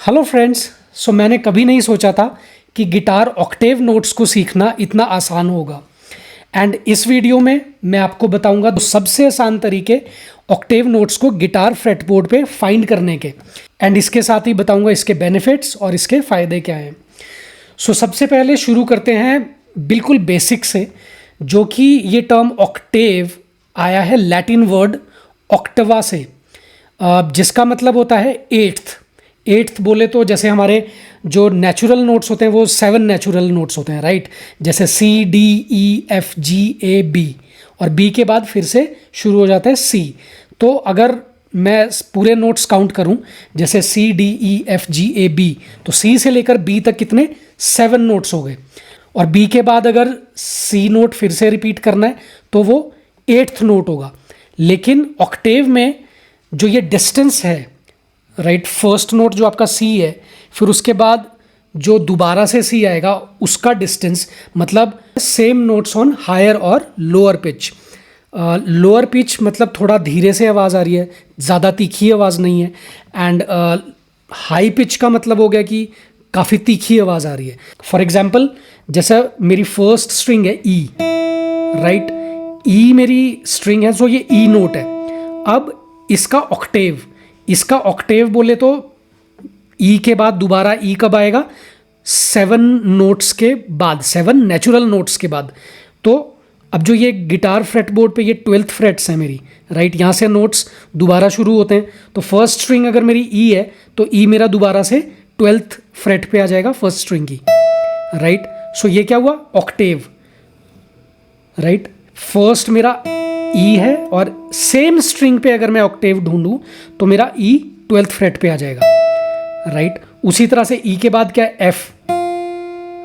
Hello friends. मैंने कभी नहीं सोचा था कि गिटार ऑक्टेव नोट्स को सीखना इतना आसान होगा। एंड इस वीडियो में मैं आपको बताऊंगा सबसे आसान तरीके ऑक्टेव नोट्स को गिटार फ्रेटबोर्ड पे फाइंड करने के। एंड इसके साथ ही बताऊंगा इसके बेनिफिट्स और इसके फ़ायदे क्या हैं। सबसे पहले शुरू करते हैं बिल्कुल बेसिक से, जो कि ये टर्म ऑक्टेव आया है लैटिन वर्ड ऑक्टवा से, जिसका मतलब होता है एट्थ बोले तो जैसे हमारे जो नेचुरल नोट्स होते हैं वो 7 नेचुरल नोट्स होते हैं, राइट। जैसे C D E F G A B और B के बाद फिर से शुरू हो जाता है C। तो अगर मैं पूरे नोट्स काउंट करूं जैसे C D E F G A B, तो C से लेकर B तक कितने 7 नोट्स हो गए। और B के बाद अगर C नोट फिर से रिपीट करना है तो वो 8th नोट होगा। लेकिन ऑक्टेव में जो ये डिस्टेंस है, राइट, फर्स्ट नोट जो आपका C है, फिर उसके बाद जो दोबारा से C आएगा उसका डिस्टेंस, मतलब सेम नोट्स ऑन हायर और लोअर पिच। लोअर पिच मतलब थोड़ा धीरे से आवाज़ आ रही है, ज़्यादा तीखी आवाज़ नहीं है। एंड हाई पिच का मतलब हो गया कि काफ़ी तीखी आवाज़ आ रही है। फॉर एग्जाम्पल जैसा मेरी फर्स्ट स्ट्रिंग है E, राइट, E मेरी स्ट्रिंग है, सो ये E नोट है। अब इसका ऑक्टेव बोले तो E के बाद दोबारा E कब आएगा, 7 नोट्स के बाद, 7 नेचुरल नोट्स के बाद। तो अब जो ये गिटार फ्रेटबोर्ड पे ये 12th फ्रेट्स है मेरी, राइट, यहाँ से नोट्स दोबारा शुरू होते हैं। तो फर्स्ट स्ट्रिंग अगर मेरी E है तो E मेरा दोबारा से 12th फ्रेट पे आ जाएगा फर्स्ट स्ट्रिंग की, राइट। ये क्या हुआ, ऑक्टेव, राइट। फर्स्ट मेरा E है और सेम स्ट्रिंग पे अगर मैं ऑक्टेव ढूंढूं तो मेरा E 12th फ्रेट पे आ जाएगा, राइट। उसी तरह से E के बाद क्या है, F,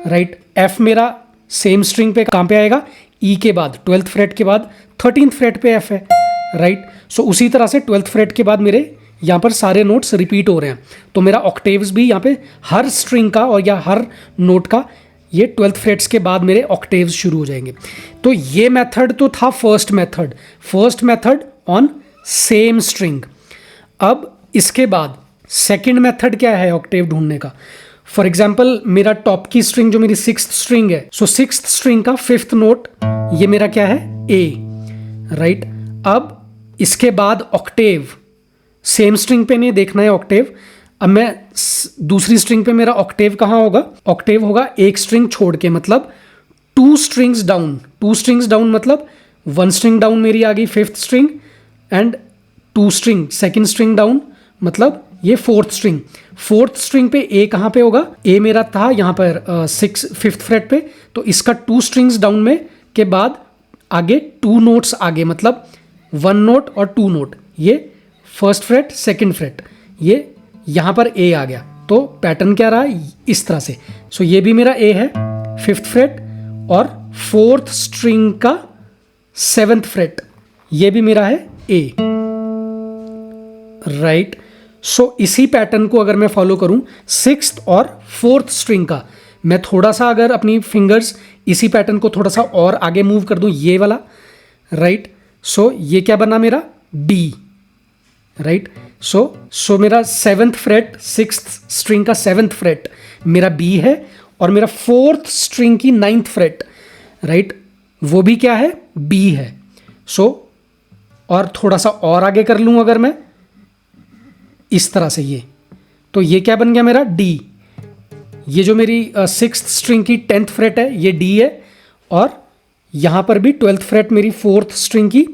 राइट। F मेरा सेम स्ट्रिंग पे कहाँ पे आएगा, E के बाद 12th फ्रेट के बाद 13th फ्रेट पे F है, राइट। उसी तरह से 12th फ्रेट के बाद मेरे यहाँ पर सारे नोट्स रिपीट हो रहे हैं। तो मेरा ऑक्टेव्स भी यहाँ पे हर स्ट्रिंग का और या हर नोट का ये 12th फ्रेट्स के बाद मेरे ऑक्टेव्स शुरू हो जाएंगे। तो ये मेथड तो था first method on same string. अब इसके बाद सेकंड मेथड क्या है ऑक्टेव ढूंढने का। फॉर एग्जाम्पल मेरा टॉप की स्ट्रिंग जो मेरी 6th स्ट्रिंग है, 6th स्ट्रिंग का 5th नोट ये मेरा क्या है, A, राइट। अब इसके बाद ऑक्टेव, सेम स्ट्रिंग पे नहीं देखना है ऑक्टेव। अब मैं दूसरी स्ट्रिंग पे मेरा ऑक्टेव कहाँ होगा, ऑक्टेव होगा एक स्ट्रिंग छोड़ के, मतलब 2 स्ट्रिंग्स डाउन मतलब 1 स्ट्रिंग डाउन मेरी आ गई 5th string, and 2 string second string down मतलब ये 4th स्ट्रिंग पे A कहाँ पे होगा, A मेरा था यहाँ पर 5th फ्रेट पे। तो इसका 2 स्ट्रिंग्स डाउन में के बाद आगे 2 नोट्स आगे, मतलब 1 नोट और 2 नोट, ये फर्स्ट फ्रेट सेकंड फ्रेट, ये यहाँ पर A आ गया। तो पैटर्न क्या रहा इस तरह से। ये भी मेरा A है 5th फ्रेट और 4th स्ट्रिंग का 7th फ्रेट, ये भी मेरा है A, राइट। इसी पैटर्न को अगर मैं फॉलो करूं 6th और 4th स्ट्रिंग का, मैं थोड़ा सा अगर अपनी फिंगर्स इसी पैटर्न को थोड़ा सा और आगे मूव कर दूं, ये वाला, राइट। ये क्या बना मेरा D, राइट। मेरा 7th फ्रेट 6th स्ट्रिंग का 7th फ्रेट मेरा B है, और मेरा 4th स्ट्रिंग की 9th फ्रेट, राइट, वो भी क्या है, B है। और थोड़ा सा और आगे कर लूं अगर मैं इस तरह से, ये तो ये क्या बन गया मेरा D। ये जो मेरी 6th स्ट्रिंग की 10th फ्रेट है ये D है, और यहाँ पर भी 12th फ्रेट मेरी 4th स्ट्रिंग की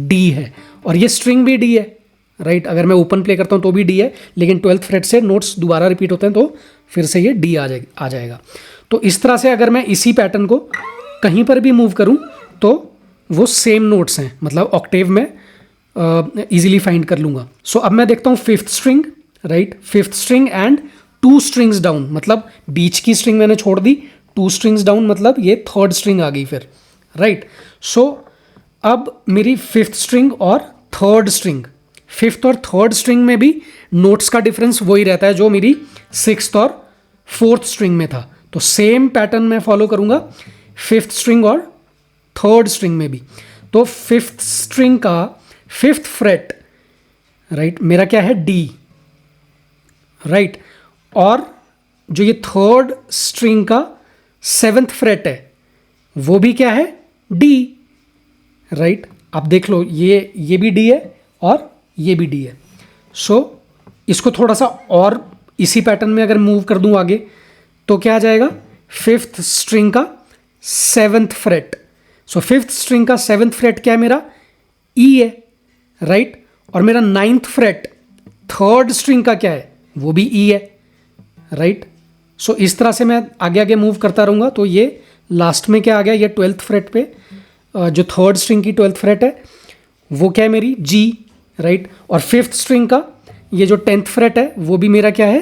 D है, और ये स्ट्रिंग भी D है, राइट। अगर मैं ओपन प्ले करता हूँ तो भी D है, लेकिन 12th फ्रेट से नोट्स दोबारा रिपीट होते हैं तो फिर से ये D आ जाएगा। तो इस तरह से अगर मैं इसी पैटर्न को कहीं पर भी मूव करूँ तो वो सेम नोट्स हैं, मतलब ऑक्टेव में इजीली फाइंड कर लूँगा। अब मैं देखता हूँ 5th string, right, 5th string and 2 strings down, मतलब बीच की स्ट्रिंग मैंने छोड़ दी, 2 स्ट्रिंग्स डाउन मतलब ये 3rd स्ट्रिंग आ गई फिर, राइट। अब मेरी 5th स्ट्रिंग और 3rd स्ट्रिंग, 5th और 3rd स्ट्रिंग में भी नोट्स का डिफरेंस वही रहता है जो मेरी 6th और 4th स्ट्रिंग में था। तो सेम पैटर्न मैं फॉलो करूंगा 5th स्ट्रिंग और 3rd स्ट्रिंग में भी। तो 5th स्ट्रिंग का 5th फ्रेट, राइट, मेरा क्या है D, राइट। और जो ये थर्ड स्ट्रिंग का 7th फ्रेट है वो भी क्या है, डी, राइट। आप देख लो, ये भी डी है और ये भी डी है। सो इसको थोड़ा सा और इसी पैटर्न में अगर मूव कर दूं आगे तो क्या आ जाएगा, 5th स्ट्रिंग का 7th फ्रेट। सो 5th स्ट्रिंग का 7th फ्रेट क्या है मेरा, ई है, राइट। और मेरा 9th फ्रेट थर्ड स्ट्रिंग का क्या है, वो भी ई है, राइट। सो इस तरह से मैं आगे आगे मूव करता रहूँगा। तो ये लास्ट में क्या आ गया, ये 12th फ्रेट पे जो थर्ड स्ट्रिंग की 12th फ्रेट है वो क्या है मेरी, जी, राइट। और 5th स्ट्रिंग का ये जो 10th फ्रेट है वो भी मेरा क्या है,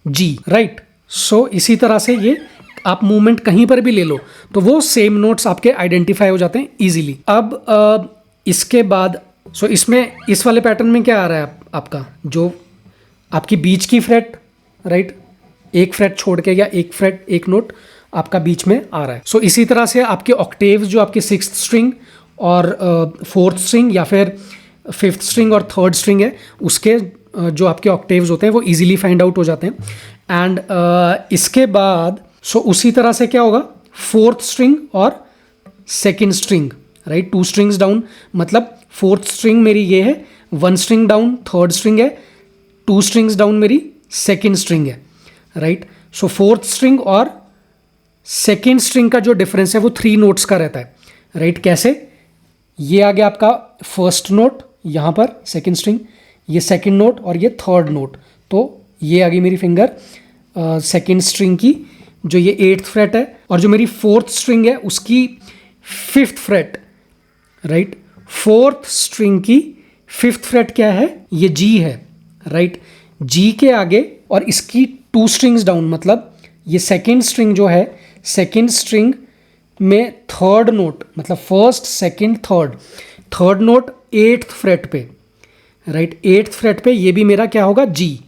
जी, राइट। सो इसी तरह से ये आप मूवमेंट कहीं पर भी ले लो तो वो सेम नोट्स आपके आइडेंटिफाई हो जाते हैं इजीली। अब इसके बाद इसमें इस वाले पैटर्न में क्या आ रहा है आपका, जो आपकी बीच की फ्रेट, राइट, एक फ्रेट छोड़ के या एक फ्रेट एक नोट आपका बीच में आ रहा है। इसी तरह से आपके ऑक्टेव जो आपकी 6th स्ट्रिंग और 4th स्ट्रिंग या फिर 5th स्ट्रिंग और 3rd स्ट्रिंग है उसके जो आपके ऑक्टेव्स होते हैं वो इजीली फाइंड आउट हो जाते हैं। एंड इसके बाद उसी तरह से क्या होगा, 4th स्ट्रिंग और 2nd string, right, 2 strings down, मतलब 4th स्ट्रिंग मेरी ये है, 1 स्ट्रिंग डाउन 3rd स्ट्रिंग है, 2 स्ट्रिंग्स डाउन मेरी 2nd स्ट्रिंग है, राइट। 4th स्ट्रिंग और 2nd स्ट्रिंग का जो डिफरेंस है वो 3 नोट्स का रहता है, राइट। कैसे, ये आ गया आपका फर्स्ट नोट यहाँ पर 2nd स्ट्रिंग, ये 2nd नोट और ये 3rd नोट, तो ये आ गई मेरी फिंगर 2nd स्ट्रिंग की जो ये 8th फ्रेट है, और जो मेरी 4th स्ट्रिंग है उसकी 5th freight, right. 4th string की 5th फ्रेट क्या है, ये जी है, राइट। जी के आगे और इसकी 2 स्ट्रिंग्स डाउन, मतलब ये 2nd स्ट्रिंग जो है, 2nd स्ट्रिंग में 3rd नोट, मतलब 1st 2nd 3rd note 8th freight पे, राइट, 8th फ्रेट पे ये भी मेरा क्या होगा, जी,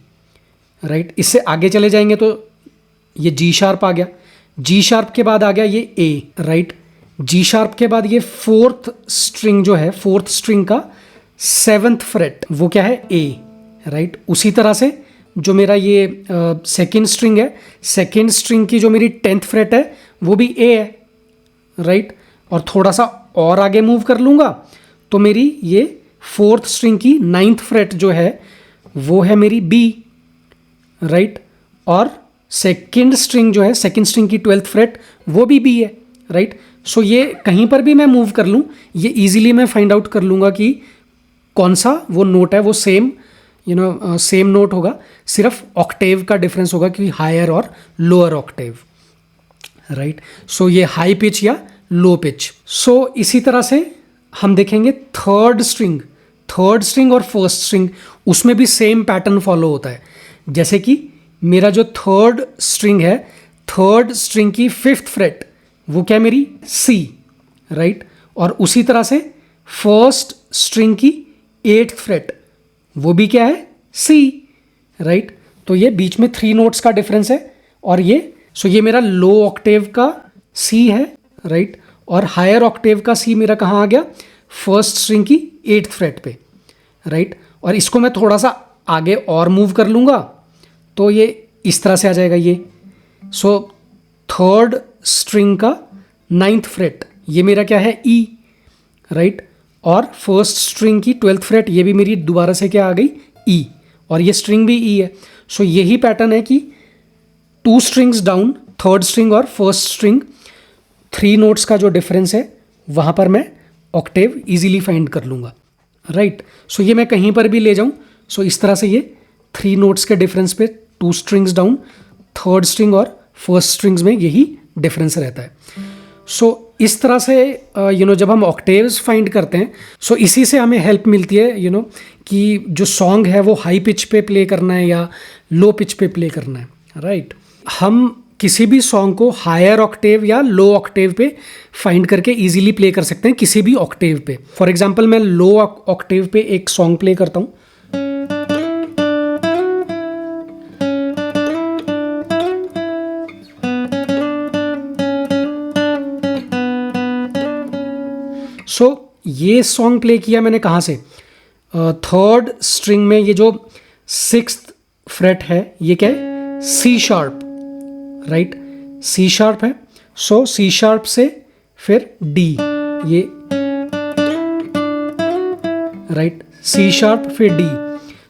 राइट। इससे आगे चले जाएंगे तो ये जी शार्प आ गया, जी शार्प के बाद आ गया ये ए, राइट। जी शार्प के बाद ये 4th स्ट्रिंग जो है, 4th स्ट्रिंग का 7th फ्रेट वो क्या है, ए, राइट। उसी तरह से जो मेरा ये 2nd स्ट्रिंग है, 2nd स्ट्रिंग की जो मेरी 10th फ्रेट है वो भी ए है, राइट। और थोड़ा सा और आगे मूव कर लूँगा तो मेरी ये 4th स्ट्रिंग की 9th फ्रेट जो है वो है मेरी बी, राइट। और 2nd स्ट्रिंग जो है, 2nd स्ट्रिंग की 12th फ्रेट वो भी बी है, राइट। ये कहीं पर भी मैं मूव कर लूँ ये इजीली मैं फाइंड आउट कर लूँगा कि कौन सा वो नोट है, वो सेम सेम नोट होगा, सिर्फ ऑक्टेव का डिफरेंस होगा कि हायर और लोअर ऑक्टेव, राइट। ये हाई पिच या लो पिच। इसी तरह से हम देखेंगे 3rd स्ट्रिंग और 1st स्ट्रिंग, उसमें भी सेम पैटर्न फॉलो होता है। जैसे कि मेरा जो 3rd स्ट्रिंग है, 3rd स्ट्रिंग की 5th फ्रेट वो क्या है मेरी, सी, राइट। और उसी तरह से 1st स्ट्रिंग की 8th फ्रेट वो भी क्या है, सी, राइट। तो ये बीच में 3 नोट्स का डिफरेंस है। और ये मेरा लो ऑक्टेव का सी है, राइट। और हायर ऑक्टेव का सी मेरा कहाँ आ गया, 1st स्ट्रिंग की 8th फ्रेट पे, राइट। और इसको मैं थोड़ा सा आगे और मूव कर लूँगा तो ये इस तरह से आ जाएगा ये। 3rd स्ट्रिंग का 9th फ्रेट ये मेरा क्या है, ई, राइट। और 1st स्ट्रिंग की 12th फ्रेट ये भी मेरी दोबारा से क्या आ गई, ई, और ये स्ट्रिंग भी ई है। यही पैटर्न है कि 2 स्ट्रिंग्स डाउन 3rd स्ट्रिंग और 1st स्ट्रिंग, 3 नोट्स का जो डिफरेंस है वहाँ पर मैं ऑक्टेव इजीली फाइंड कर लूँगा, राइट। ये मैं कहीं पर भी ले जाऊँ, इस तरह से ये 3 नोट्स के डिफरेंस पे 2 स्ट्रिंग्स डाउन 3rd स्ट्रिंग और 1st स्ट्रिंग्स में यही डिफरेंस रहता है। इस तरह से जब हम ऑक्टेव्स फाइंड करते हैं इसी से हमें हेल्प मिलती है कि जो सॉन्ग है वो हाई पिच पे प्ले करना है या लो पिच पे प्ले करना है, राइट। हम किसी भी सॉन्ग को हायर ऑक्टेव या लो ऑक्टेव पे फाइंड करके इजीली प्ले कर सकते हैं, किसी भी ऑक्टेव पे। फॉर एग्जांपल मैं लो ऑक्टेव पे एक सॉन्ग प्ले करता हूँ। ये सॉन्ग प्ले किया मैंने कहाँ से, 3rd स्ट्रिंग में ये जो 6th फ्रेट है ये क्या है, C sharp, right, C sharp है, सो सी शार्प से फिर डी, ये राइट, सी शार्प फिर डी।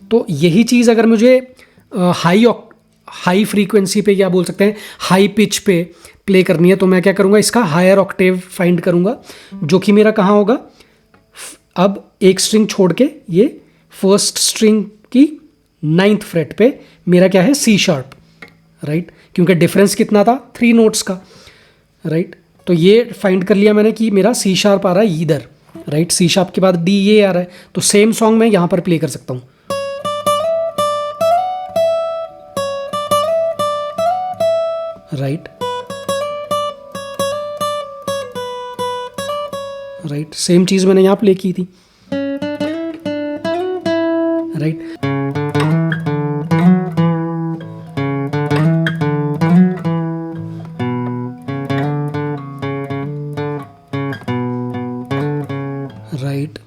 तो यही चीज़ अगर मुझे हाई फ्रीक्वेंसी पे, या बोल सकते हैं हाई पिच पे प्ले करनी है, तो मैं क्या करूँगा, इसका हायर ऑक्टेव फाइंड करूँगा, जो कि मेरा कहाँ होगा, अब एक स्ट्रिंग छोड़ के ये फर्स्ट स्ट्रिंग की 9th फ्रेट पे मेरा क्या है, सी शार्प, राइट, क्योंकि डिफरेंस कितना था, 3 नोट्स का, राइट। तो ये फाइंड कर लिया मैंने कि मेरा सी शार्प आ रहा है इधर, राइट, सी शार्प के बाद डी ये आ रहा है, तो सेम सॉन्ग मैं यहाँ पर प्ले कर सकता हूँ, राइट, राइट, सेम चीज़ मैंने यहाँ प्ले की थी, राइट। राइट,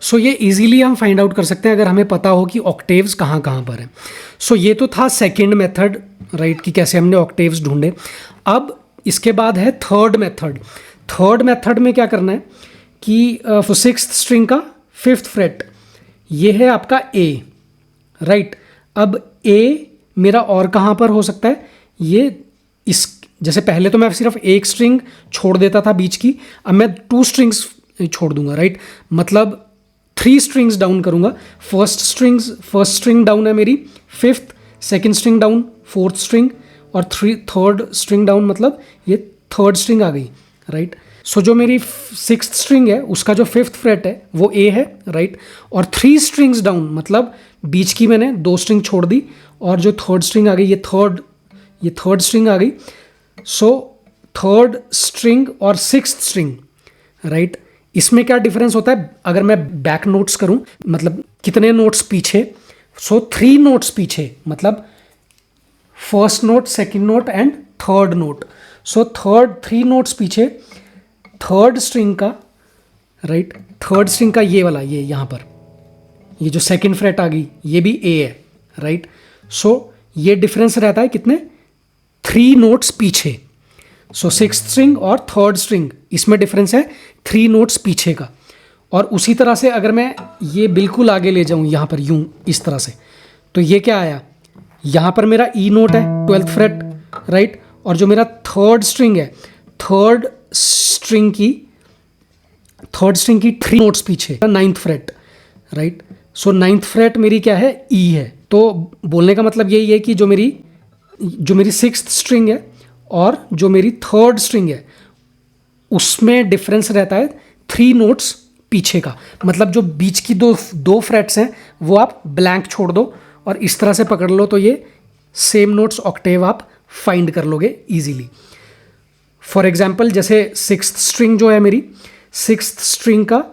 सो ये इजीली हम फाइंड आउट कर सकते हैं अगर हमें पता हो कि ऑक्टेव्स कहाँ कहाँ पर हैं। सो ये तो था सेकंड मेथड, राइट, कि कैसे हमने ऑक्टेव्स ढूंढे। अब इसके बाद है थर्ड मेथड। थर्ड मेथड में क्या करना है कि सिक्स्थ स्ट्रिंग का 5th फ्रेट, ये है आपका ए, राइट। अब ए मेरा और कहाँ पर हो सकता है, ये इस, जैसे पहले तो मैं सिर्फ एक स्ट्रिंग छोड़ देता था बीच की, अब मैं 2 स्ट्रिंग्स छोड़ दूंगा, राइट, मतलब 3 स्ट्रिंग्स डाउन करूंगा। फर्स्ट स्ट्रिंग डाउन है मेरी 5th, second string down 4th string, और थर्ड स्ट्रिंग डाउन, मतलब ये 3rd स्ट्रिंग आ गई, राइट। सो जो मेरी 6th स्ट्रिंग है उसका जो 5th फ्रेट है वो ए है, राइट, और 3 स्ट्रिंग्स डाउन, मतलब बीच की मैंने 2 स्ट्रिंग छोड़ दी, और जो 3rd स्ट्रिंग आ गई, ये थर्ड स्ट्रिंग आ गई। सो 3rd स्ट्रिंग और 6th स्ट्रिंग, राइट, इसमें क्या डिफरेंस होता है अगर मैं बैक नोट्स करूं, मतलब कितने नोट्स पीछे, सो 3 नोट्स पीछे, मतलब first note, second note and third note. So 3 notes पीछे 3rd स्ट्रिंग का, राइट, 3rd स्ट्रिंग का ये वाला, ये यहाँ पर ये जो सेकंड फ्रेट आ गई, ये भी ए है, राइट। सो ये डिफरेंस रहता है कितने, 3 नोट्स पीछे। सो 6th स्ट्रिंग और 3rd स्ट्रिंग, इसमें डिफरेंस है 3 नोट्स पीछे का। और उसी तरह से अगर मैं ये बिल्कुल आगे ले जाऊं यहाँ पर यूं इस तरह से, तो ये क्या आया, यहाँ पर मेरा ई नोट है 12th फ्रेट, राइट, और जो मेरा 3rd स्ट्रिंग है, 3rd स्ट्रिंग की 3 नोट्स पीछे 9th फ्रेट, राइट। सो 9th फ्रेट मेरी क्या है, ई है। तो बोलने का मतलब यही है कि जो मेरी 6th स्ट्रिंग है और जो मेरी 3rd स्ट्रिंग है उसमें डिफरेंस रहता है 3 नोट्स पीछे का, मतलब जो बीच की दो फ्रेट्स हैं वो आप ब्लैंक छोड़ दो और इस तरह से पकड़ लो, तो ये सेम नोट्स ऑक्टेव आप फाइंड कर लोगे इजीली। फॉर एग्जाम्पल जैसे 6th स्ट्रिंग जो है मेरी, 6th स्ट्रिंग का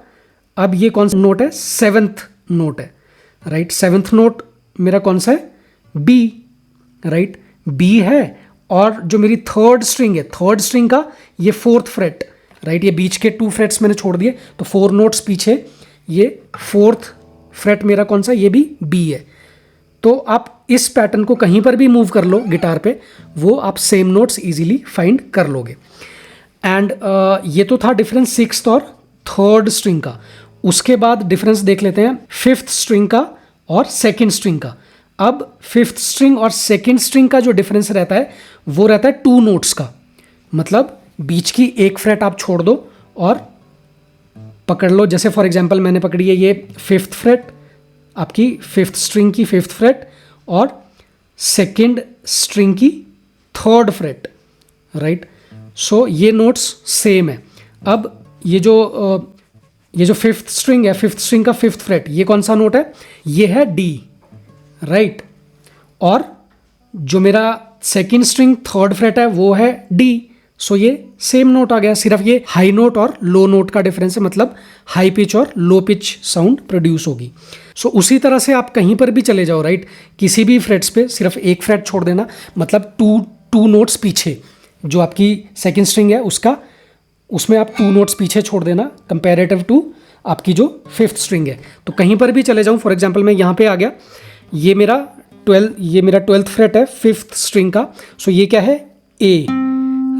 अब ये कौन सा नोट है, 7th नोट है, राइट। 7th नोट मेरा कौन सा है, बी, राइट, बी है। और जो मेरी 3rd स्ट्रिंग है, 3rd स्ट्रिंग का ये 4th फ्रेट, राइट, ये बीच के 2 फ्रेट्स मैंने छोड़ दिए, तो 4 नोट्स पीछे ये 4th फ्रेट मेरा कौन सा, ये भी बी है। तो आप इस पैटर्न को कहीं पर भी मूव कर लो गिटार पे, वो आप सेम नोट्स इजीली फाइंड कर लोगे। एंड ये तो था डिफरेंस 6th और 3rd स्ट्रिंग का। उसके बाद डिफरेंस देख लेते हैं 5th स्ट्रिंग का और 2nd स्ट्रिंग का। अब 5th स्ट्रिंग और 2nd स्ट्रिंग का जो डिफरेंस रहता है वो रहता है 2 नोट्स का, मतलब बीच की एक फ्रेट आप छोड़ दो और पकड़ लो। जैसे फॉर एग्जांपल मैंने पकड़ी है ये 5th फ्रेट, आपकी 5th स्ट्रिंग की 5th फ्रेट, और 2nd स्ट्रिंग की 3rd फ्रेट, राइट। सो ये नोट्स सेम है। अब ये जो 5th स्ट्रिंग है, 5th स्ट्रिंग का 5th फ्रेट, ये कौन सा नोट है, ये है डी, राइट। और जो मेरा 2nd स्ट्रिंग 3rd फ्रेट है वो है डी। सो ये सेम नोट आ गया, सिर्फ ये हाई नोट और लो नोट का डिफरेंस है, मतलब हाई पिच और लो पिच साउंड प्रोड्यूस होगी। सो उसी तरह से आप कहीं पर भी चले जाओ, राइट, किसी भी फ्रेट्स पे सिर्फ एक फ्रेट छोड़ देना, मतलब टू नोट्स पीछे जो आपकी 2nd स्ट्रिंग है उसका उसमें आप 2 नोट्स पीछे छोड़ देना कंपेरेटिव टू आपकी जो 5th स्ट्रिंग है। तो कहीं पर भी चले जाऊँ, फॉर एग्जांपल मैं यहाँ पे आ गया, ये मेरा 12th फ्रेट है 5th स्ट्रिंग का। सो ये क्या है, ए,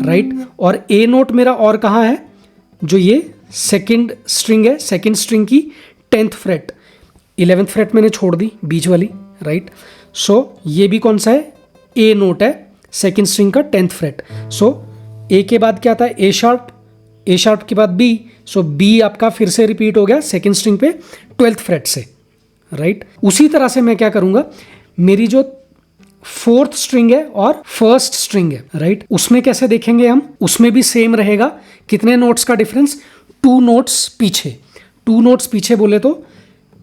राइट। और ए नोट मेरा और कहाँ है, जो ये 2nd स्ट्रिंग है, 2nd स्ट्रिंग की 10th फ्रेट, 11th फ्रेट मैंने छोड़ दी बीच वाली, राइट। सो ये भी कौन सा है, ए नोट है 2nd स्ट्रिंग का 10th फ्रेट। सो ए के बाद क्या आता है, ए शार्प, ए शार्प के बाद बी। सो बी आपका फिर से रिपीट हो गया 2nd स्ट्रिंग पे 12th फ्रेट से, राइट। उसी तरह से मैं क्या करूंगा, मेरी जो 4th स्ट्रिंग है और 1st स्ट्रिंग है, राइट, उसमें कैसे देखेंगे हम, उसमें भी सेम रहेगा। कितने नोट्स का डिफरेंस, 2 नोट्स पीछे। 2 नोट्स पीछे बोले तो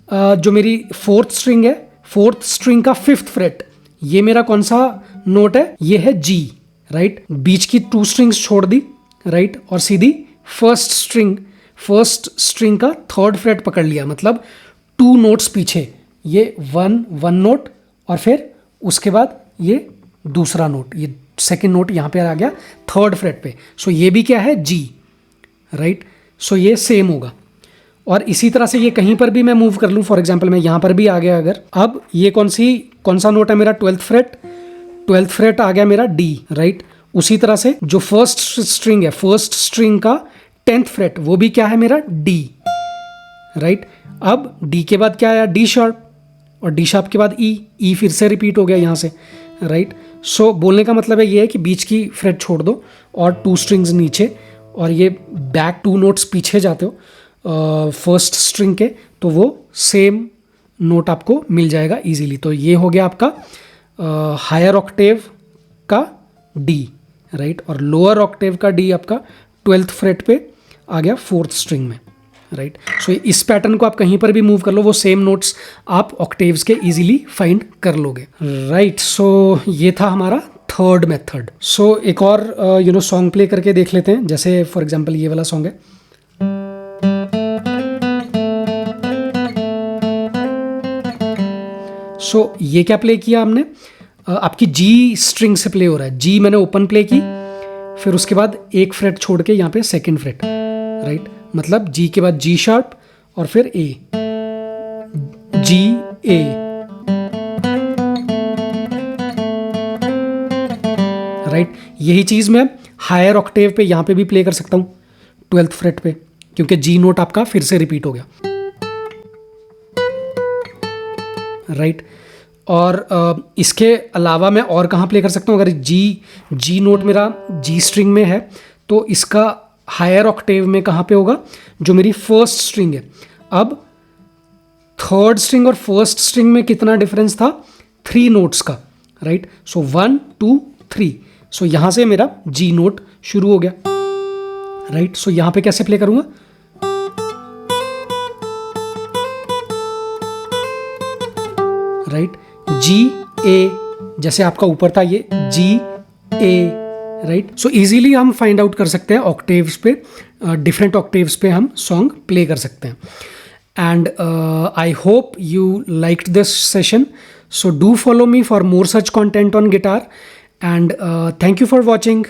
जो मेरी 4th स्ट्रिंग है, 4th स्ट्रिंग का 5th फ्रेट, ये मेरा कौन सा नोट है, ये है जी, राइट। बीच की 2 स्ट्रिंग्स छोड़ दी, राइट, और सीधी फर्स्ट स्ट्रिंग का 3rd फ्रेट पकड़ लिया, मतलब 2 नोट्स पीछे, ये 1 नोट और फिर उसके बाद ये दूसरा नोट, ये 2nd नोट यहाँ पे आ गया 3rd फ्रेट पे। सो ये भी क्या है, जी, राइट। सो ये सेम होगा। और इसी तरह से ये कहीं पर भी मैं मूव कर लूँ, फॉर एग्जांपल मैं यहाँ पर भी आ गया अगर, अब ये कौन सा नोट है मेरा, 12th फ्रेट आ गया मेरा डी, राइट। उसी तरह से जो फर्स्ट स्ट्रिंग है, फर्स्ट स्ट्रिंग का 10th फ्रेट, वो भी क्या है मेरा, डी, राइट। अब डी के बाद क्या आया, डी शार्प, और डी शार्प के बाद ई फिर से रिपीट हो गया यहाँ से, राइट। सो बोलने का मतलब है ये है कि बीच की फ्रेट छोड़ दो और 2 स्ट्रिंग्स नीचे, और ये बैक 2 नोट्स पीछे जाते हो फर्स्ट स्ट्रिंग के, तो वो सेम नोट आपको मिल जाएगा इजीली। तो ये हो गया आपका हायर ऑक्टेव का डी, राइट, और लोअर ऑक्टेव का डी आपका 12th फ्रेट पे आ गया 4th स्ट्रिंग में, राइट। सो इस पैटर्न को आप कहीं पर भी मूव कर लो, वो सेम नोट्स आप ऑक्टेव्स के इजीली फाइंड कर लोगे, राइट। सो ये था हमारा 3rd मेथड। सो एक और सॉन्ग प्ले करके देख लेते हैं, जैसे फॉर एग्जांपल ये वाला सॉन्ग है। सो ये क्या प्ले किया हमने, आपकी जी स्ट्रिंग से प्ले हो रहा है, जी मैंने ओपन प्ले की, फिर उसके बाद 1 फ्रेट छोड़ के यहाँ पे 2nd फ्रेट, राइट, मतलब जी के बाद जी शार्प और फिर ए, जी ए, राइट। यही चीज मैं हायर ऑक्टेव पे यहाँ पे भी प्ले कर सकता हूँ 12th फ्रेट पे, क्योंकि जी नोट आपका फिर से रिपीट हो गया, राइट। और इसके अलावा मैं और कहाँ प्ले कर सकता हूँ, अगर जी नोट मेरा जी स्ट्रिंग में है तो इसका हायर ऑक्टेव में कहाँ पे होगा, जो मेरी 1st स्ट्रिंग है। अब 3rd स्ट्रिंग और 1st स्ट्रिंग में कितना डिफरेंस था, 3 नोट्स का, राइट। सो 1 2 3, सो यहाँ से मेरा जी नोट शुरू हो गया, राइट। सो यहाँ पे कैसे प्ले करूँगा, राइट, जी ए, जैसे आपका ऊपर था ये जी ए, राइट। सो इजीली हम फाइंड आउट कर सकते हैं ऑक्टेव्स पे, डिफरेंट ऑक्टेव्स पे हम सॉन्ग प्ले कर सकते हैं। And I hope you liked this session, so do follow me for more such content on guitar, and thank you for watching.